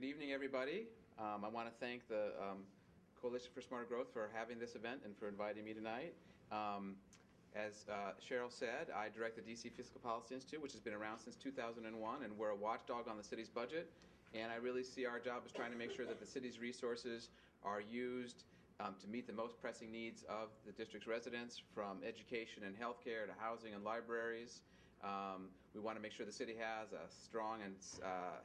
Good evening, everybody. I want to thank the Coalition for Smart Growth for having this event and for inviting me tonight. As Cheryl said, I direct the DC Fiscal Policy Institute, which has been around since 2001, and we're a watchdog on the city's budget. And I really see our job as trying to make sure that the city's resources are used to meet the most pressing needs of the district's residents, from education and healthcare to housing and libraries. We want to make sure the city has a strong and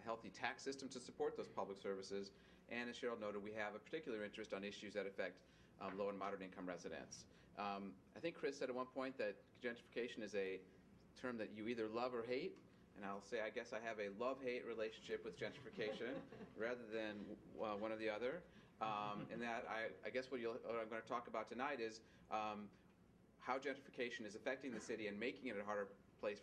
healthy tax system to support those public services. And as Cheryl noted, we have a particular interest on issues that affect low and moderate income residents. I think Chris said at one point that gentrification is a term that you either love or hate. And I'll say, I guess I have a love-hate relationship with gentrification rather than one or the other. And that I guess what I'm going to talk about tonight is how gentrification is affecting the city and making it a harder place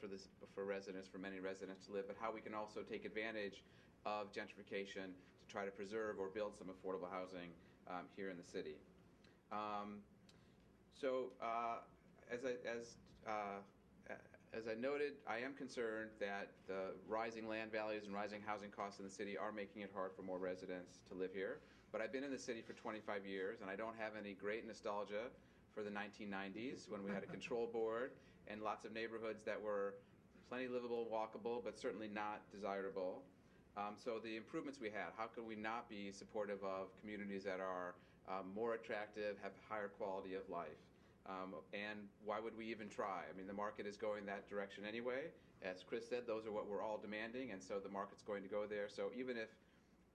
for residents, for many residents to live, but how we can also take advantage of gentrification to try to preserve or build some affordable housing here in the city. As I noted, I am concerned that the rising land values and rising housing costs in the city are making it hard for more residents to live here. But I've been in the city for 25 years, and I don't have any great nostalgia for the 1990s when we had a control board and lots of neighborhoods that were plenty livable, walkable, but certainly not desirable. So the improvements we had, how could we not be supportive of communities that are more attractive, have higher quality of life? And why would we even try? I mean, the market is going that direction anyway. As Chris said, those are what we're all demanding, and so the market's going to go there. So even if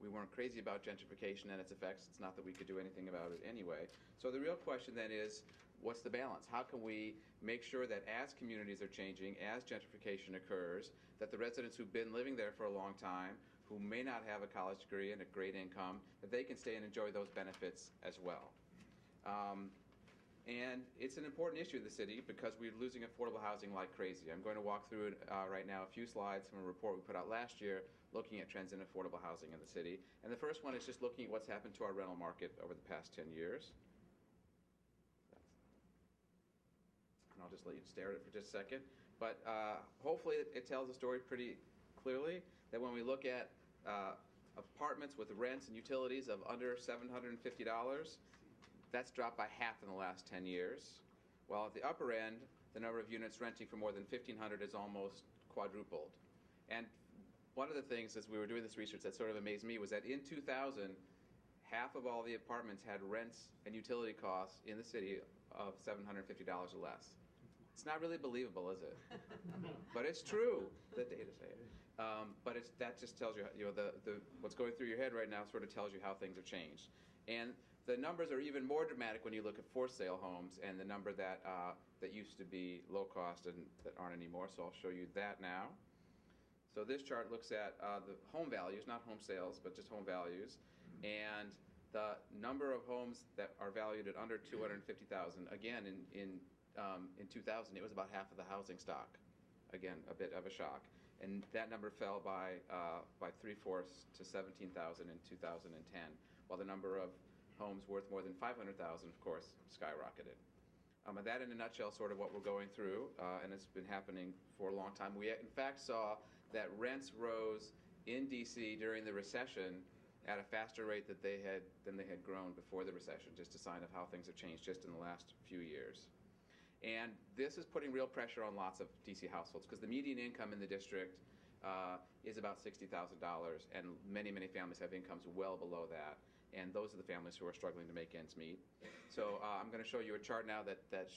we weren't crazy about gentrification and its effects, it's not that we could do anything about it anyway. So the real question then is, what's the balance? How can we make sure that as communities are changing, as gentrification occurs, that the residents who've been living there for a long time, who may not have a college degree and a great income, that they can stay and enjoy those benefits as well? And it's an important issue in the city because we're losing affordable housing like crazy. I'm going to walk through right now a few slides from a report we put out last year looking at trends in affordable housing in the city. And the first one is just looking at what's happened to our rental market over the past 10 years. And I'll just let you stare at it for just a second. But hopefully it tells the story pretty clearly that when we look at apartments with rents and utilities of under $750, that's dropped by half in the last 10 years. While at the upper end, the number of units renting for more than $1,500 is almost quadrupled. And one of the things as we were doing this research that sort of amazed me was that in 2000, half of all the apartments had rents and utility costs in the city of $750 or less. It's not really believable, is it? But it's true. The data say it. But that just tells you, what's going through your head right now sort of tells you how things have changed. And the numbers are even more dramatic when you look at for-sale homes and the number that used to be low cost and that aren't anymore. So I'll show you that now. So this chart looks at the home values, not home sales, but just home values, and the number of homes that are valued at under $250,000. Again, in 2000, it was about half of the housing stock. Again, a bit of a shock. And that number fell by 3/4 to 17,000 in 2010, while the number of homes worth more than 500,000, of course, skyrocketed. And that, in a nutshell, is sort of what we're going through, and it's been happening for a long time. We, in fact, saw that rents rose in D.C. during the recession at a faster rate than they had grown before the recession, just a sign of how things have changed just in the last few years. And this is putting real pressure on lots of D.C. households because the median income in the district is about $60,000, and many, many families have incomes well below that. And those are the families who are struggling to make ends meet. So I'm going to show you a chart now that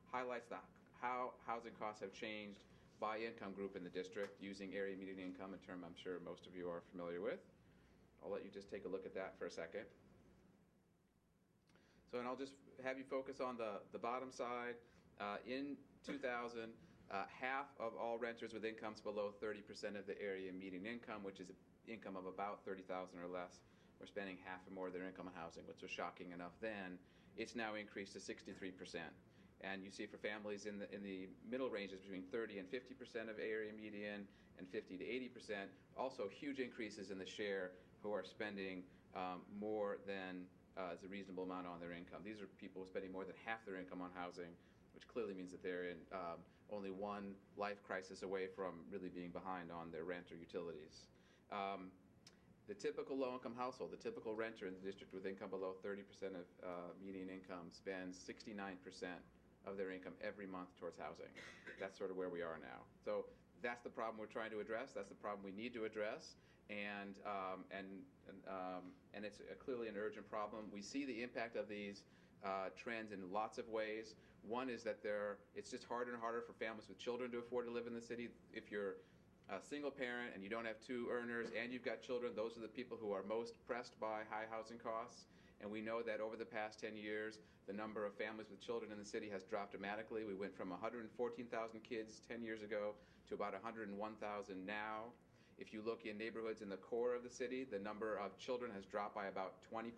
highlights how housing costs have changed by income group in the district using area median income, a term I'm sure most of you are familiar with. I'll let you just take a look at that for a second. So, and I'll just have you focus on the bottom side. In 2000, half of all renters with incomes below 30% of the area median income, which is an income of about $30,000 or less, were spending half or more of their income on housing, which was shocking enough then. It's now increased to 63%. And you see for families in the middle ranges between 30 and 50% of area median and 50 to 80%, also huge increases in the share who are spending more than is a reasonable amount on their income. These are people spending more than half their income on housing, which clearly means that they're in only one life crisis away from really being behind on their rent or utilities. The typical low-income household, the typical renter in the district with income below 30% of median income spends 69% of their income every month towards housing. That's sort of where we are now. So that's the problem we're trying to address. That's the problem we need to address. And it's clearly an urgent problem. We see the impact of these trends in lots of ways. One is that it's just harder and harder for families with children to afford to live in the city. If you're a single parent and you don't have two earners and you've got children, those are the people who are most pressed by high housing costs. And we know that over the past 10 years, the number of families with children in the city has dropped dramatically. We went from 114,000 kids 10 years ago to about 101,000 now. If you look in neighborhoods in the core of the city, the number of children has dropped by about 20%.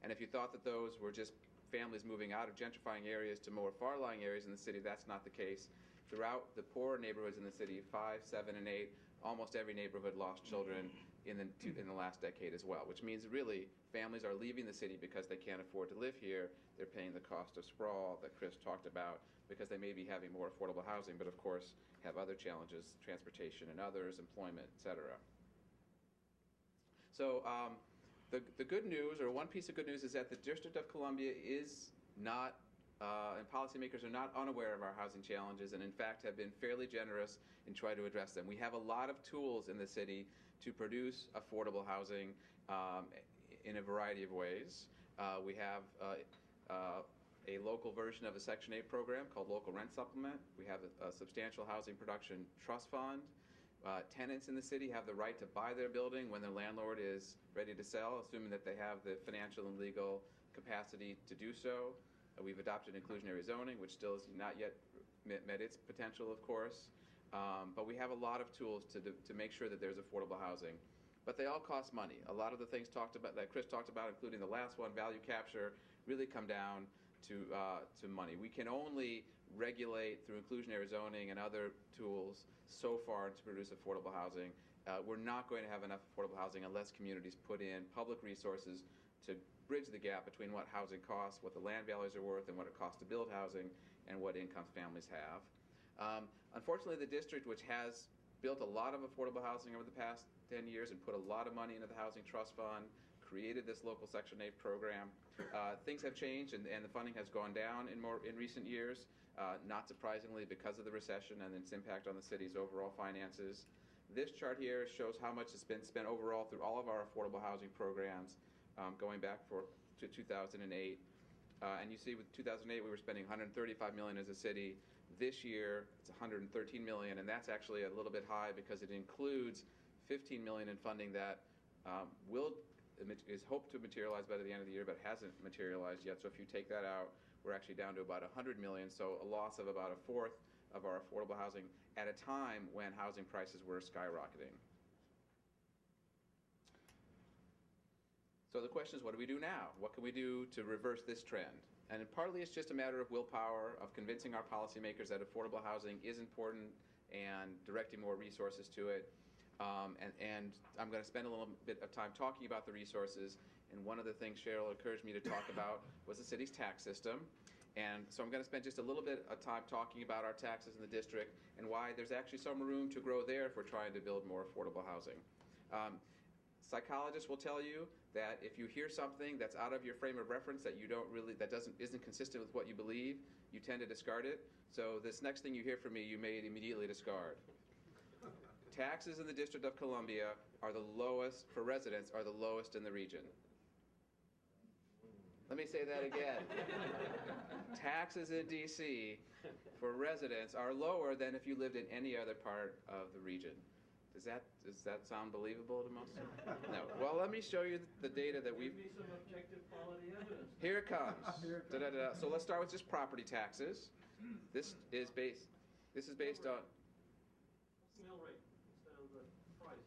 And if you thought that those were just families moving out of gentrifying areas to more far-lying areas in the city, that's not the case. Throughout the poorer neighborhoods in the city, 5, 7, and 8, almost every neighborhood lost children in the last decade as well, which means really families are leaving the city because they can't afford to live here. They're paying the cost of sprawl that Chris talked about because they may be having more affordable housing, but of course have other challenges, transportation and others, employment, et cetera. So the good news, or one piece of good news, is that the District of Columbia is not, and policymakers are not unaware of our housing challenges, and in fact have been fairly generous in trying to address them. We have a lot of tools in the city to produce affordable housing in a variety of ways. We have a local version of a Section 8 program called Local Rent Supplement. We have a substantial housing production trust fund. Tenants in the city have the right to buy their building when their landlord is ready to sell, assuming that they have the financial and legal capacity to do so. We've adopted inclusionary zoning, which still has not yet met its potential, of course. But we have a lot of tools to make sure that there's affordable housing. But they all cost money. A lot of the things that Chris talked about, including the last one, value capture, really come down to money. We can only regulate through inclusionary zoning and other tools so far to produce affordable housing. We're not going to have enough affordable housing unless communities put in public resources to bridge the gap between what housing costs, what the land values are worth, and what it costs to build housing, and what incomes families have. Unfortunately, the district, which has built a lot of affordable housing over the past 10 years and put a lot of money into the Housing Trust Fund, created this local Section 8 program, things have changed and the funding has gone down in recent years, not surprisingly because of the recession and its impact on the city's overall finances. This chart here shows how much has been spent overall through all of our affordable housing programs going back to 2008. And you see with 2008 we were spending $135 million as a city. This year it's $113 million, and that's actually a little bit high because it includes $15 million in funding that is hoped to materialize by the end of the year but hasn't materialized yet. So if you take that out, we're actually down to about $100 million, so a loss of about a fourth of our affordable housing at a time when housing prices were skyrocketing. So the question is, what do we do now? What can we do to reverse this trend? And partly it's just a matter of willpower, of convincing our policymakers that affordable housing is important and directing more resources to it. And I'm going to spend a little bit of time talking about the resources. And one of the things Cheryl encouraged me to talk about was the city's tax system. And so I'm going to spend just a little bit of time talking about our taxes in the district and why there's actually some room to grow there if we're trying to build more affordable housing. Psychologists will tell you that if you hear something that's out of your frame of reference that isn't consistent with what you believe, you tend to discard it. So this next thing you hear from me, you may immediately discard. Taxes in the District of Columbia are the lowest, for residents, are the lowest in the region. Let me say that again. Taxes in D.C. for residents are lower than if you lived in any other part of the region. Does that sound believable to most? No. Well, let me show you the data that we've... Give me some objective quality evidence. Here it comes. So let's start with just property taxes. This is based on... Mill rate instead of the price.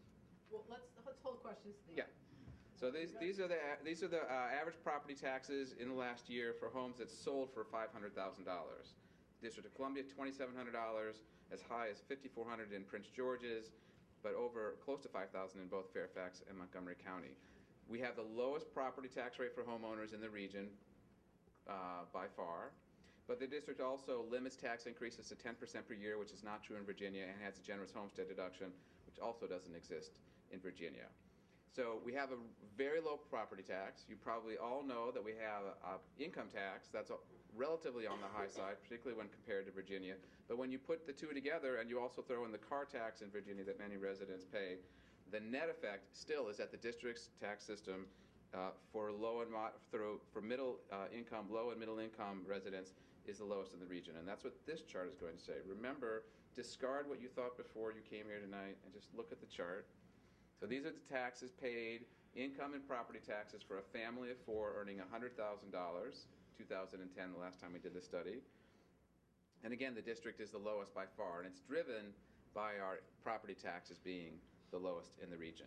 Well, let's hold questions to the end. Yeah. So these are the average property taxes in the last year for homes that sold for $500,000. District of Columbia, $2,700, as high as $5,400 in Prince George's, but over close to $5,000 in both Fairfax and Montgomery County. We have the lowest property tax rate for homeowners in the region by far, but the district also limits tax increases to 10% per year, which is not true in Virginia, and has a generous homestead deduction, which also doesn't exist in Virginia. So we have a very low property tax. You probably all know that we have an income tax that's relatively on the high side, particularly when compared to Virginia. But when you put the two together and you also throw in the car tax in Virginia that many residents pay, the net effect still is that the district's tax system for low and for middle income, low and middle income residents is the lowest in the region. And that's what this chart is going to say. Remember, discard what you thought before you came here tonight and just look at the chart. So these are the taxes paid, income and property taxes for a family of four earning $100,000, 2010, the last time we did this study. And again, the district is the lowest by far, and it's driven by our property taxes being the lowest in the region.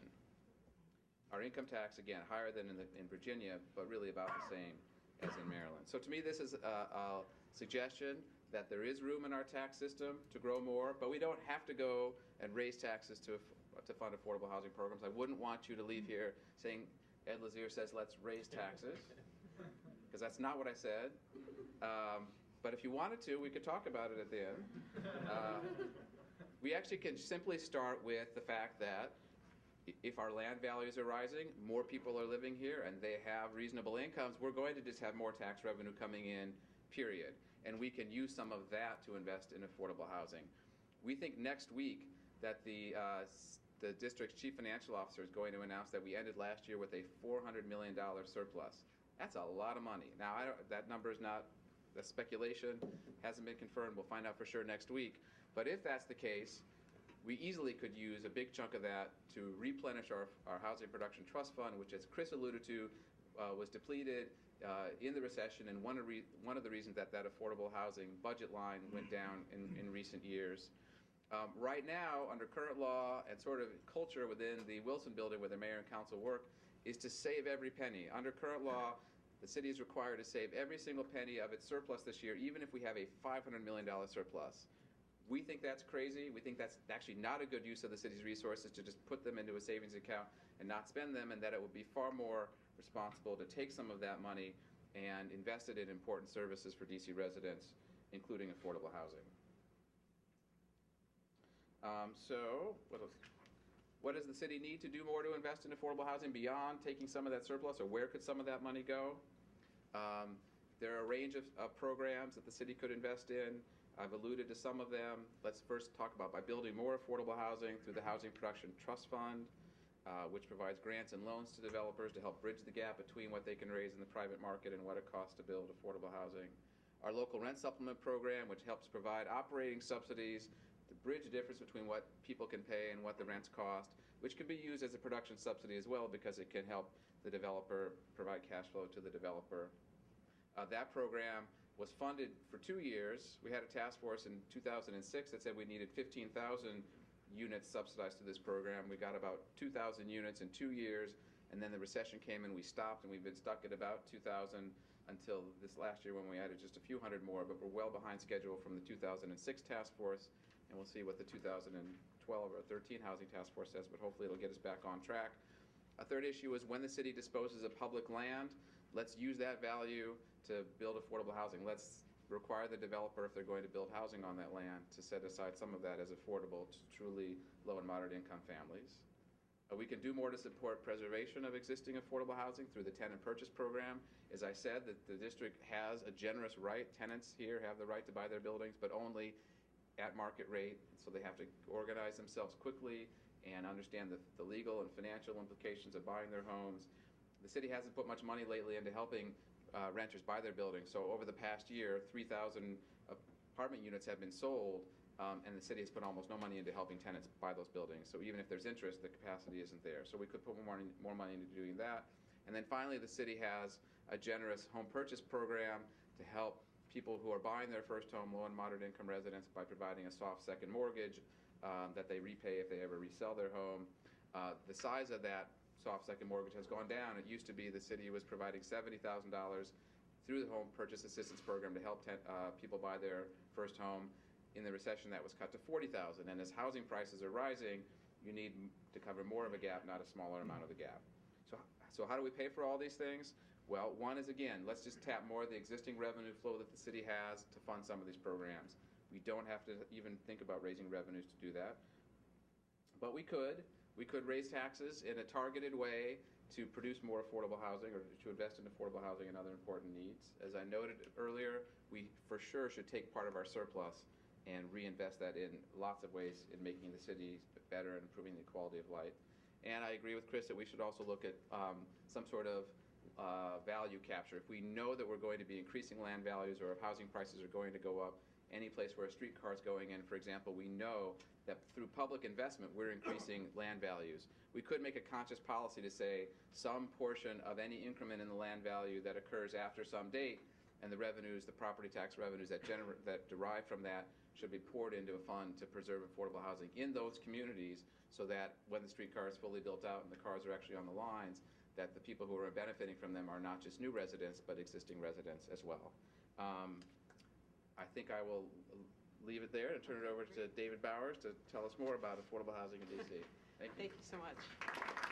Our income tax, again, higher than in Virginia, but really about the same as in Maryland. So to me, this is a suggestion that there is room in our tax system to grow more, but we don't have to go and raise taxes to fund affordable housing programs. I wouldn't want you to leave here saying, Ed Lazier says, let's raise taxes, because that's not what I said. But if you wanted to, we could talk about it at the end. We actually can simply start with the fact that if our land values are rising, more people are living here, and they have reasonable incomes, we're going to just have more tax revenue coming in, period. And we can use some of that to invest in affordable housing. We think next week that the district's chief financial officer is going to announce that we ended last year with a $400 million surplus. That's a lot of money. Now, that number is not, that's speculation, hasn't been confirmed. We'll find out for sure next week. But if that's the case, we easily could use a big chunk of that to replenish our housing production trust fund, which, as Chris alluded to, was depleted in the recession, and one of the reasons that affordable housing budget line went down in recent years. Right now, under current law and sort of culture within the Wilson building where the mayor and council work, is to save every penny. Under current law, the city is required to save every single penny of its surplus this year, even if we have a $500 million surplus. We think that's crazy. We think that's actually not a good use of the city's resources to just put them into a savings account and not spend them, and that it would be far more responsible to take some of that money and invest it in important services for DC residents, including affordable housing. So what does the city need to do more to invest in affordable housing beyond taking some of that surplus, or where could some of that money go? There are a range of programs that the city could invest in. I've alluded to some of them. Let's first talk about by building more affordable housing through the Housing Production Trust Fund, which provides grants and loans to developers to help bridge the gap between what they can raise in the private market and what it costs to build affordable housing. Our local rent supplement program, which helps provide operating subsidies to bridge the difference between what people can pay and what the rents cost, which can be used as a production subsidy as well because it can help the developer provide cash flow to the developer. That program was funded for 2 years. We had a task force in 2006 that said we needed 15,000 units subsidized to this program. We got about 2,000 units in 2 years, and then the recession came and we stopped, and we've been stuck at about 2,000 until this last year when we added just a few hundred more, but we're well behind schedule from the 2006 task force, and we'll see what the 2012 or 13 housing task force says, but hopefully it'll get us back on track. A third issue is when the city disposes of public land, let's use that value to build affordable housing. Let's require the developer, if they're going to build housing on that land, to set aside some of that as affordable to truly low and moderate income families. We can do more to support preservation of existing affordable housing through the tenant purchase program. As I said, that the district has a generous right. Tenants here have the right to buy their buildings, but only at market rate. So they have to organize themselves quickly and understand the legal and financial implications of buying their homes. The city hasn't put much money lately into helping renters buy their buildings. So over the past year, 3,000 apartment units have been sold, and the city has put almost no money into helping tenants buy those buildings. So even if there's interest, the capacity isn't there. So we could put more money into doing that. And then finally, the city has a generous home purchase program to help people who are buying their first home, low and moderate income residents, by providing a soft second mortgage that they repay if they ever resell their home. The size of that soft second mortgage has gone down. It used to be the city was providing $70,000 through the home purchase assistance program to help people buy their first home. In the recession, that was cut to $40,000. And as housing prices are rising, you need to cover more of a gap, not a smaller amount of the gap. So how do we pay for all these things? Well, one is, again, let's just tap more of the existing revenue flow that the city has to fund some of these programs. We don't have to even think about raising revenues to do that. But we could. We could raise taxes in a targeted way to produce more affordable housing or to invest in affordable housing and other important needs. As I noted earlier, we for sure should take part of our surplus and reinvest that in lots of ways in making the cities better and improving the quality of life. And I agree with Chris that we should also look at some sort of value capture. If we know that we're going to be increasing land values or if housing prices are going to go up, any place where a streetcar is going in, for example, we know that through public investment we're increasing land values. We could make a conscious policy to say some portion of any increment in the land value that occurs after some date and the revenues, the property tax revenues that derive from that should be poured into a fund to preserve affordable housing in those communities so that when the streetcar is fully built out and the cars are actually on the lines, that the people who are benefiting from them are not just new residents but existing residents as well. I think I will leave it there and turn it over to David Bowers to tell us more about affordable housing in D.C. Thank you. Thank you so much.